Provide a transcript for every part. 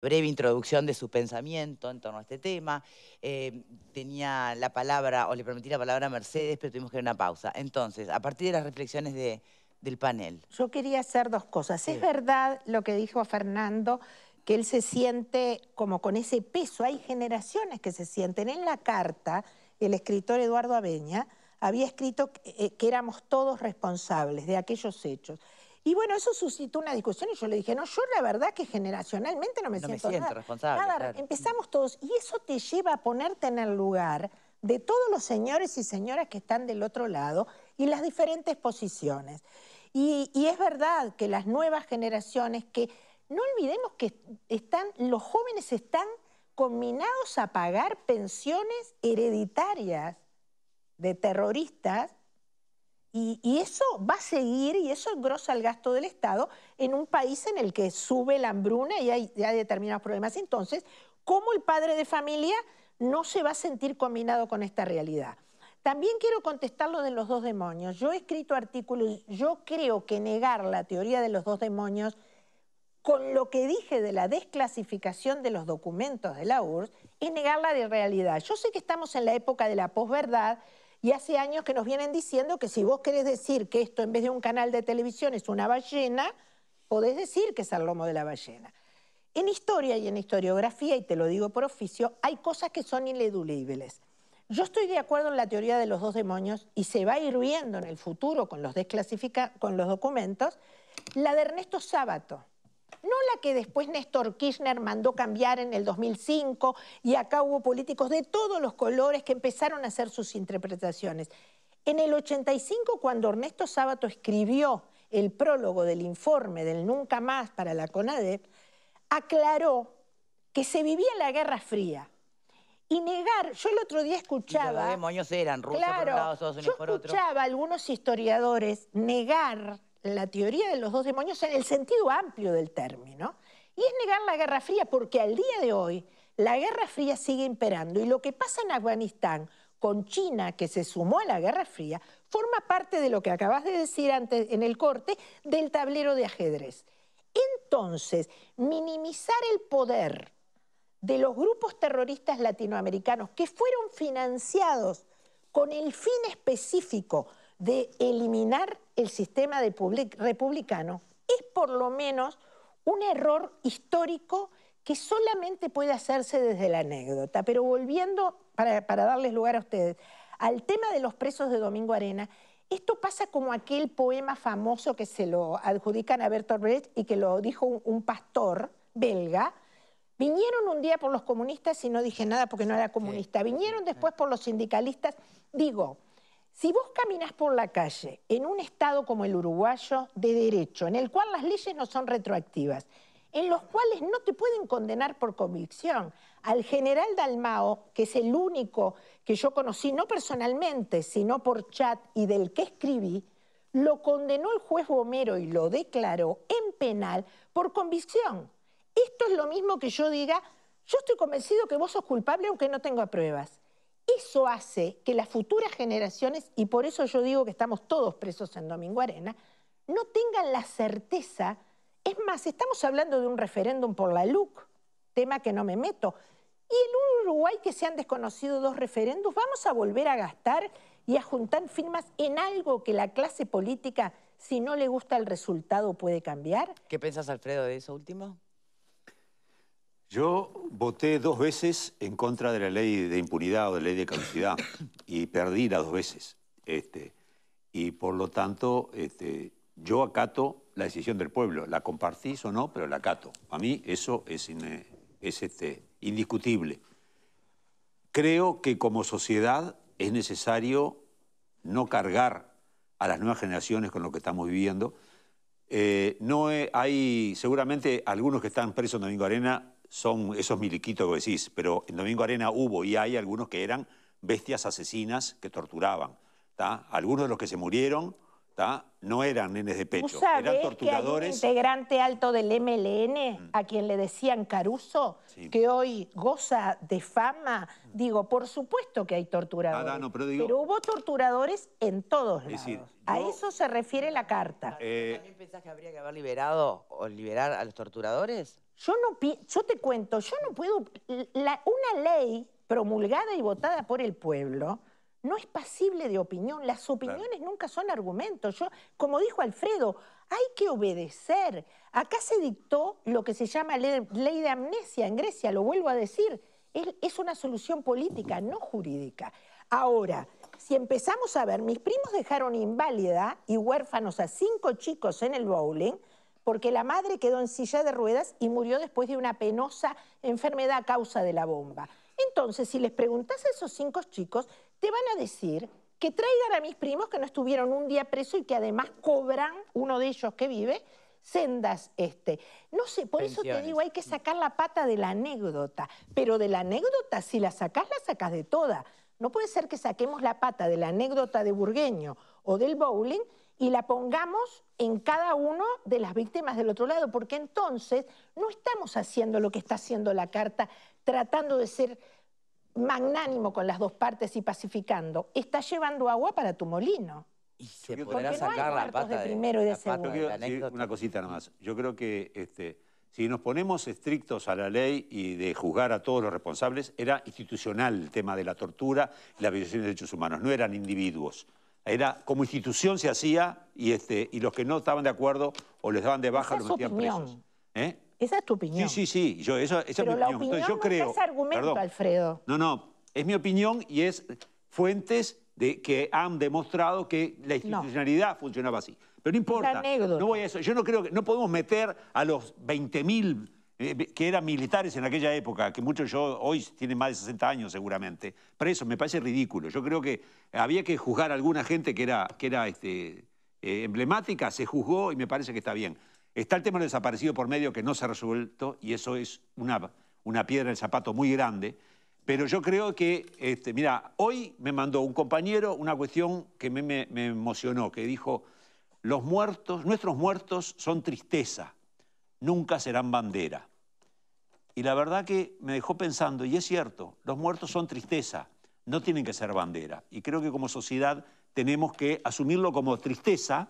breve introducción de su pensamiento en torno a este tema. Tenía la palabra, o le prometí la palabra a Mercedes, pero tuvimos que ir a una pausa. Entonces, a partir de las reflexiones del panel. Yo quería hacer dos cosas. Sí. Es verdad lo que dijo Fernando, que él se siente como con ese peso. Hay generaciones que se sienten. En la carta, el escritor Eduardo Abeña había escrito que éramos todos responsables de aquellos hechos. Y bueno, eso suscitó una discusión y yo le dije, no, yo la verdad que generacionalmente no me siento responsable, nada. claro. Empezamos todos y eso te lleva a ponerte en el lugar de todos los señores y señoras que están del otro lado y las diferentes posiciones. Y es verdad que las nuevas generaciones, que no olvidemos que los jóvenes están conminados a pagar pensiones hereditarias de terroristas y eso va a seguir y eso engrosa el gasto del Estado en un país en el que sube la hambruna y hay determinados problemas. Entonces, ¿cómo el padre de familia no se va a sentir combinado con esta realidad? También quiero contestar lo de los dos demonios. Yo he escrito artículos, yo creo que negar la teoría de los dos demonios con lo que dije de la desclasificación de los documentos de la URSS es negar la realidad. Yo sé que estamos en la época de la posverdad y hace años que nos vienen diciendo que si vos querés decir que esto en vez de un canal de televisión es una ballena, podés decir que es el lomo de la ballena. En historia y en historiografía, y te lo digo por oficio, hay cosas que son ineludibles. Yo estoy de acuerdo en la teoría de los dos demonios y se va a ir viendo en el futuro con los documentos, la de Ernesto Sábato. No la que después Néstor Kirchner mandó cambiar en el 2005 y acá hubo políticos de todos los colores que empezaron a hacer sus interpretaciones. En el 85, cuando Ernesto Sábato escribió el prólogo del informe del Nunca Más para la CONADEP, aclaró que se vivía la Guerra Fría. Y negar, yo el otro día escuchaba... Y los demonios eran Rusia por un lado, Estados Unidos por otro. Yo escuchaba a algunos historiadores negar la teoría de los dos demonios en el sentido amplio del término, y es negar la Guerra Fría, porque al día de hoy la Guerra Fría sigue imperando, y lo que pasa en Afganistán con China, que se sumó a la Guerra Fría, forma parte de lo que acabas de decir antes en el corte, del tablero de ajedrez. Entonces, minimizar el poder de los grupos terroristas latinoamericanos que fueron financiados con el fin específico de eliminar el sistema republicano es por lo menos un error histórico que solamente puede hacerse desde la anécdota. Pero volviendo, para darles lugar a ustedes, al tema de los presos de Domingo Arena, esto pasa como aquel poema famoso que se lo adjudican a Bertolt Brecht y que lo dijo un pastor belga. Vinieron un día por los comunistas y no dije nada porque no era comunista. Vinieron después por los sindicalistas. Digo, si vos caminás por la calle en un estado como el uruguayo de derecho, en el cual las leyes no son retroactivas, en los cuales no te pueden condenar por convicción, al general Dalmao, que es el único que yo conocí, no personalmente, sino por chat y del que escribí, lo condenó el juez Bomero y lo declaró en penal por convicción. Esto es lo mismo que yo diga, yo estoy convencido que vos sos culpable aunque no tenga pruebas. Eso hace que las futuras generaciones, y por eso yo digo que estamos todos presos en Domingo Arena, no tengan la certeza. Es más, estamos hablando de un referéndum por la LUC, tema que no me meto. Y en un Uruguay que se han desconocido dos referéndums, ¿vamos a volver a gastar y a juntar firmas en algo que la clase política, si no le gusta el resultado, puede cambiar? ¿Qué pensás, Alfredo, de eso último? Yo voté 2 veces en contra de la ley de impunidad o de la ley de caducidad y perdí las 2 veces. Y por lo tanto, yo acato la decisión del pueblo. La compartís o no, pero la acato. A mí eso es indiscutible. Creo que como sociedad es necesario no cargar a las nuevas generaciones con lo que estamos viviendo. Hay seguramente algunos que están presos en Domingo Arena son esos miliquitos que decís, pero en Domingo Arena hubo y hay algunos que eran bestias asesinas que torturaban. ¿Tá? Algunos de los que se murieron, no eran nenes de pecho, ¿Tú sabes eran que hay un torturadores. integrante alto del MLN, a quien le decían Caruso, que hoy goza de fama? Digo, por supuesto que hay torturadores, No, pero hubo torturadores en todos lados. decir, a eso se refiere la carta. ¿También pensás que habría que haber liberado o liberar a los torturadores? Yo te cuento, yo no puedo... una ley promulgada y votada por el pueblo no es pasible de opinión. Las opiniones nunca son argumentos. Como dijo Alfredo, hay que obedecer. Acá se dictó lo que se llama ley de amnesia en Grecia, lo vuelvo a decir. Es una solución política, no jurídica. Ahora, si empezamos a ver, mis primos dejaron inválida y huérfanos a 5 chicos en el bowling porque la madre quedó en silla de ruedas y murió después de una penosa enfermedad a causa de la bomba. Entonces, si les preguntás a esos 5 chicos, te van a decir que traigan a mis primos que no estuvieron un día presos y que además cobran, uno de ellos que vive, sendas, no sé, por eso te digo, hay que sacar la pata de la anécdota, pero de la anécdota, si la sacás de toda. No puede ser que saquemos la pata de la anécdota de Burgueño o del bowling y la pongamos en cada uno de las víctimas del otro lado, porque entonces no estamos haciendo lo que está haciendo la carta, tratando de ser magnánimo con las dos partes y pacificando. Está llevando agua para tu molino. Y se podrá sacar la pata de primero y de segundo. Yo quiero decir una cosita nomás. Yo creo que si nos ponemos estrictos a la ley y de juzgar a todos los responsables, era institucional el tema de la tortura y la violación de derechos humanos, no eran individuos. Era como institución se hacía y los que no estaban de acuerdo o les daban de baja los metían presos. Esa es tu opinión. Sí. Esa es mi opinión. La opinión Entonces, yo creo, no es argumento, Alfredo. No, es mi opinión y es fuentes que han demostrado que la institucionalidad funcionaba así. Pero no importa, no voy a eso. Yo no creo que no podemos meter a los 20.000 que eran militares en aquella época, que muchos hoy tienen más de 60 años seguramente, presos. Me parece ridículo. Yo creo que había que juzgar a alguna gente que era emblemática, se juzgó y me parece que está bien. Está el tema del desaparecido por medio que no se ha resuelto y eso es una piedra en el zapato muy grande. Pero yo creo que, mira, hoy me mandó un compañero una cuestión que me emocionó, que dijo, nuestros muertos son tristeza, nunca serán bandera. Y la verdad que me dejó pensando, y es cierto, los muertos son tristeza, no tienen que ser bandera. Y creo que como sociedad tenemos que asumirlo como tristeza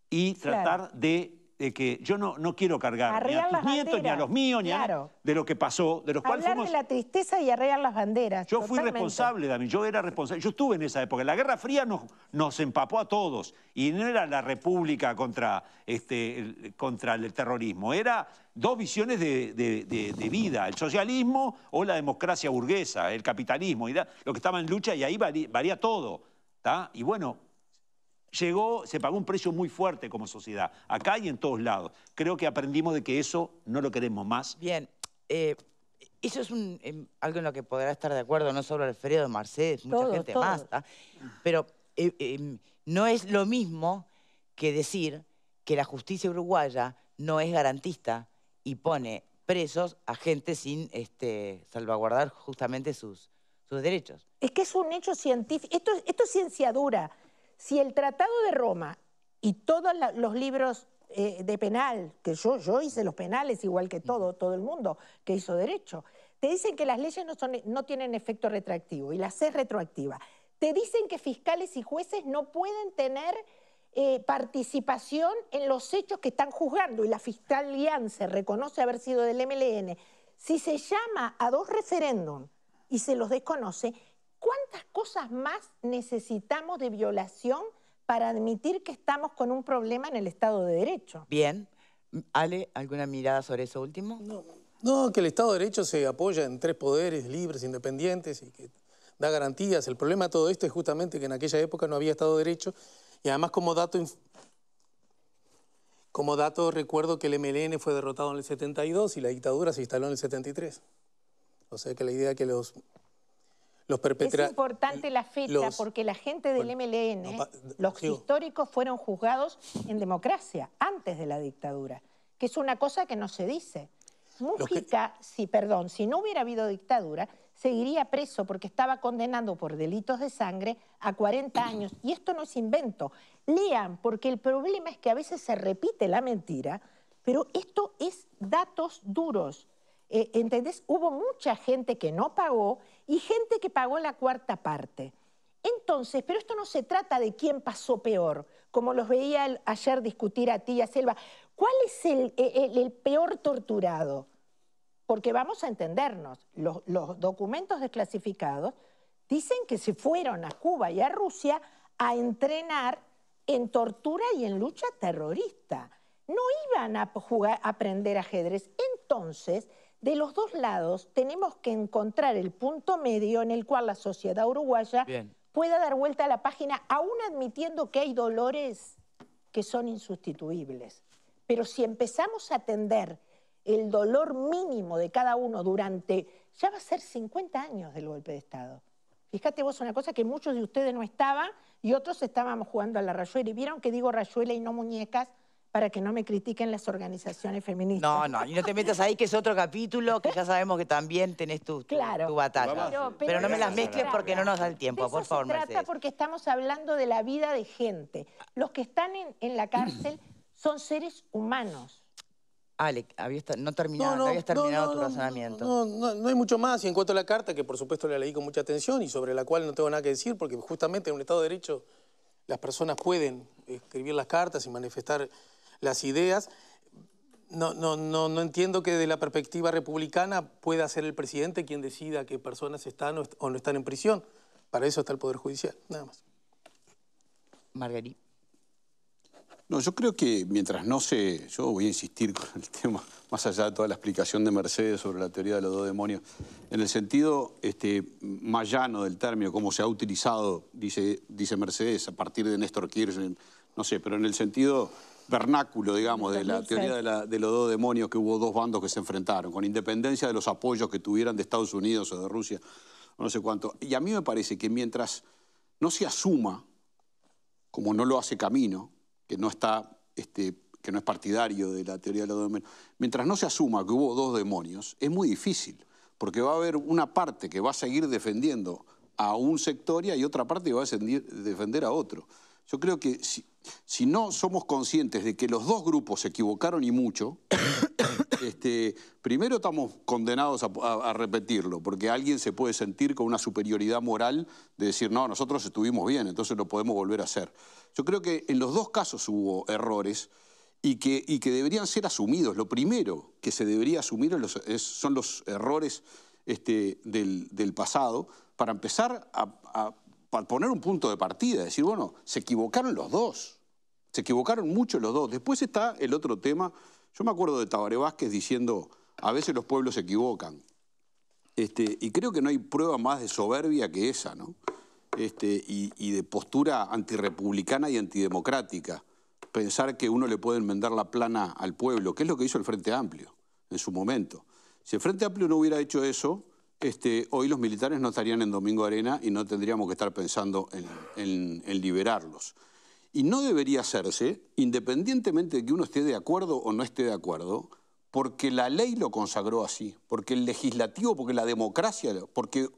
y tratar de que yo no quiero cargar ni a tus nietos, ni a los míos, ni a de lo que pasó, de los cuales fuimos... Hablar de la tristeza y arreglar las banderas. Yo fui responsable, Dami, yo era responsable. Yo estuve en esa época. La Guerra Fría nos empapó a todos. Y no era la república contra el terrorismo. Era dos visiones de vida. El socialismo o la democracia burguesa, el capitalismo. Era lo que estaba en lucha y ahí varía todo. Y bueno... se pagó un precio muy fuerte como sociedad, acá y en todos lados. Creo que aprendimos de que eso no lo queremos más. Bien, eso es algo en lo que podrá estar de acuerdo no solo Alfredo, Mercedes, mucha gente más. Pero no es lo mismo que decir que la justicia uruguaya no es garantista y pone presos a gente sin salvaguardar justamente sus derechos. Es que es un hecho científico, esto es ciencia dura. Si el Tratado de Roma y todos los libros de penal, que yo hice los penales igual que todo el mundo que hizo derecho, te dicen que las leyes no tienen efecto retroactivo y las es retroactiva. Te dicen que fiscales y jueces no pueden tener participación en los hechos que están juzgando y la Fiscalía se reconoce haber sido del MLN. Si se llama a 2 referéndums y se los desconoce, ¿cuántas cosas más necesitamos de violación para admitir que estamos con un problema en el Estado de Derecho? Bien. Ale, ¿alguna mirada sobre eso último? No, que el Estado de Derecho se apoya en 3 poderes libres, independientes y que da garantías. El problema de todo esto es justamente que en aquella época no había Estado de Derecho y además como dato recuerdo que el MLN fue derrotado en el 72 y la dictadura se instaló en el 73. O sea que la idea que los es importante la fecha porque la gente del MLN, los históricos fueron juzgados en democracia, antes de la dictadura, que es una cosa que no se dice. Mújica, si no hubiera habido dictadura, seguiría preso porque estaba condenado por delitos de sangre a 40 años. Y esto no es invento. Lean, porque el problema es que a veces se repite la mentira, pero esto es datos duros. ¿Entendés? Hubo mucha gente que no pagó y gente que pagó la cuarta parte. Entonces, pero esto no se trata de quién pasó peor, como los veía ayer discutir a ti y a Selva. ¿Cuál es el peor torturado? Porque vamos a entendernos, los documentos desclasificados dicen que se fueron a Cuba y a Rusia a entrenar en tortura y en lucha terrorista. No iban a jugar, a aprender ajedrez. Entonces, de los dos lados tenemos que encontrar el punto medio en el cual la sociedad uruguaya pueda dar vuelta a la página, aún admitiendo que hay dolores que son insustituibles. Pero si empezamos a atender el dolor mínimo de cada uno durante, ya va a ser 50 años del golpe de Estado. Fíjate vos una cosa que muchos de ustedes no estaban y otros estábamos jugando a la rayuela. Y vieron que digo rayuela y no muñecas para que no me critiquen las organizaciones feministas. No, y no te metas ahí, que es otro capítulo, que ya sabemos que también tenés tu batalla. Pero no me las mezcles porque no nos da el tiempo, por favor, Mercedes. Se trata porque estamos hablando de la vida de gente. Los que están en la cárcel son seres humanos. Ale, habías terminado tu razonamiento. No hay mucho más. Y en cuanto a la carta, que por supuesto la leí con mucha atención y sobre la cual no tengo nada que decir, porque justamente en un Estado de Derecho las personas pueden escribir las cartas y manifestar las ideas. No entiendo que de la perspectiva republicana pueda ser el presidente quien decida qué personas están o no están en prisión. Para eso está el Poder Judicial, nada más. Marguerite. No, yo creo que mientras no se... Yo voy a insistir con el tema, más allá de toda la explicación de Mercedes sobre la teoría de los dos demonios, en el sentido más llano del término, como se ha utilizado, dice Mercedes, a partir de Néstor Kirchner, no sé, pero en el sentido vernáculo, digamos, de la teoría de los dos demonios, que hubo dos bandos que se enfrentaron, con independencia de los apoyos que tuvieran de Estados Unidos o de Rusia, o no sé cuánto. Y a mí me parece que mientras no se asuma, como no lo hace Camino, que no es partidario de la teoría de los dos demonios, mientras no se asuma que hubo dos demonios, es muy difícil, porque va a haber una parte que va a seguir defendiendo a un sector y hay otra parte que va a defender a otro. Yo creo que si no somos conscientes de que los dos grupos se equivocaron y mucho, primero estamos condenados a repetirlo, porque alguien se puede sentir con una superioridad moral de decir, no, nosotros estuvimos bien, entonces lo podemos volver a hacer. Yo creo que en los dos casos hubo errores y que deberían ser asumidos. Lo primero que se debería asumir son los errores del pasado para empezar a poner un punto de partida, decir, bueno, se equivocaron los dos, se equivocaron mucho los dos. Después está el otro tema, yo me acuerdo de Tabaré Vázquez diciendo, a veces los pueblos se equivocan, y creo que no hay prueba más de soberbia que esa, ¿no? Y de postura antirrepublicana y antidemocrática, pensar que uno le puede enmendar la plana al pueblo, que es lo que hizo el Frente Amplio en su momento. Si el Frente Amplio no hubiera hecho eso, hoy los militares no estarían en Domingo Arena y no tendríamos que estar pensando en liberarlos. Y no debería hacerse, independientemente de que uno esté de acuerdo o no esté de acuerdo, porque la ley lo consagró así, porque el legislativo, porque la democracia, porque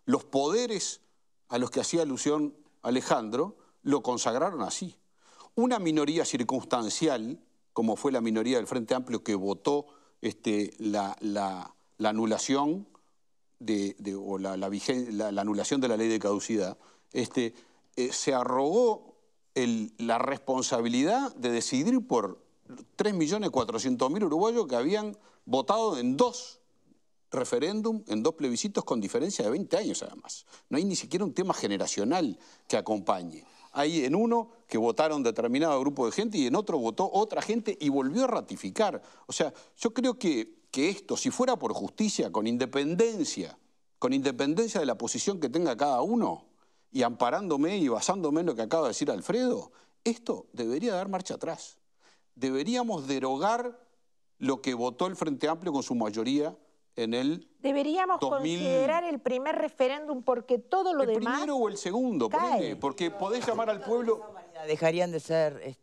los poderes a los que hacía alusión Alejandro lo consagraron así. Una minoría circunstancial, como fue la minoría del Frente Amplio que votó la anulación o la anulación de la ley de caducidad, se arrogó la responsabilidad de decidir por 3.400.000 uruguayos que habían votado en dos referéndum, en dos plebiscitos con diferencia de 20 años además. No hay ni siquiera un tema generacional que acompañe. Hay en uno que votaron determinado grupo de gente y en otro votó otra gente y volvió a ratificar. O sea, yo creo que esto, si fuera por justicia, con independencia de la posición que tenga cada uno, y amparándome y basándome en lo que acaba de decir Alfredo, esto debería dar marcha atrás. Deberíamos derogar lo que votó el Frente Amplio con su mayoría en el Deberíamos 2000... considerar el primer referéndum porque todo lo demás... ¿El primero o el segundo? Porque podés llamar al pueblo... ¿Dejarían de ser...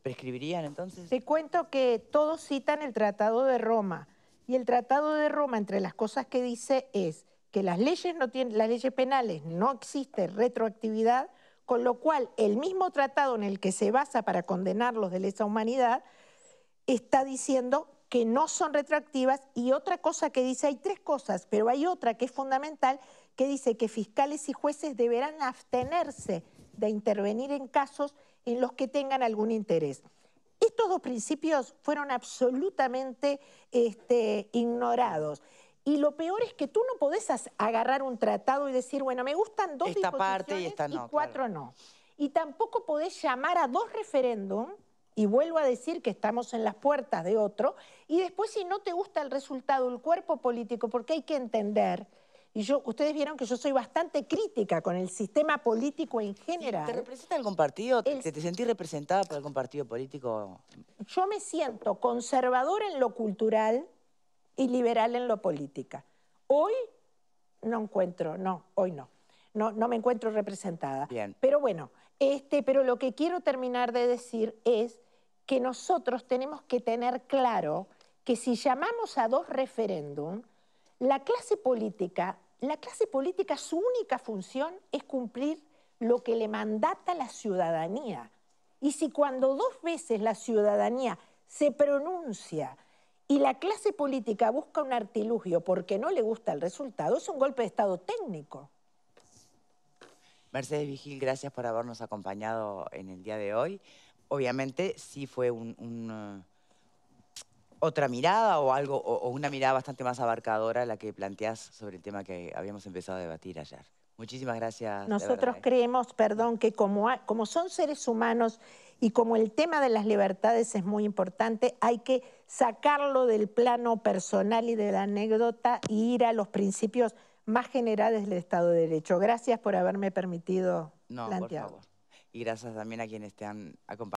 prescribirían entonces? Te cuento que todos citan el Tratado de Roma, Y el Tratado de Roma, entre las cosas que dice, es que las leyes penales no existe retroactividad, con lo cual el mismo tratado en el que se basa para condenarlos de lesa humanidad está diciendo que no son retroactivas. Y otra cosa que dice, hay 3 cosas, pero hay otra que es fundamental, que dice que fiscales y jueces deberán abstenerse de intervenir en casos en los que tengan algún interés. Estos 2 principios fueron absolutamente ignorados. Y lo peor es que tú no podés agarrar un tratado y decir, bueno, me gustan 2 esta disposiciones parte y esta no, 4 claro. no. Y tampoco podés llamar a 2 referéndums, y vuelvo a decir que estamos en las puertas de otro, y después si no te gusta el resultado, el cuerpo político, porque hay que entender, y ustedes vieron que yo soy bastante crítica con el sistema político en general. ¿Te representa algún partido? ¿Te sentís representada por algún partido político? Yo me siento conservadora en lo cultural y liberal en lo política. Hoy no encuentro, hoy no me encuentro representada. Bien. Pero bueno, pero lo que quiero terminar de decir es que nosotros tenemos que tener claro que si llamamos a 2 referéndums, la clase política, su única función es cumplir lo que le mandata la ciudadanía. Y si cuando 2 veces la ciudadanía se pronuncia y la clase política busca un artilugio porque no le gusta el resultado, es un golpe de Estado técnico. Mercedes Vigil, gracias por habernos acompañado en el día de hoy. Obviamente sí fue otra mirada o una mirada bastante más abarcadora la que planteás sobre el tema que habíamos empezado a debatir ayer. Muchísimas gracias. Nosotros creemos, perdón, que como son seres humanos y como el tema de las libertades es muy importante, hay que sacarlo del plano personal y de la anécdota y ir a los principios más generales del Estado de Derecho. Gracias por haberme permitido plantearlo. Por favor. Y gracias también a quienes te han acompañado.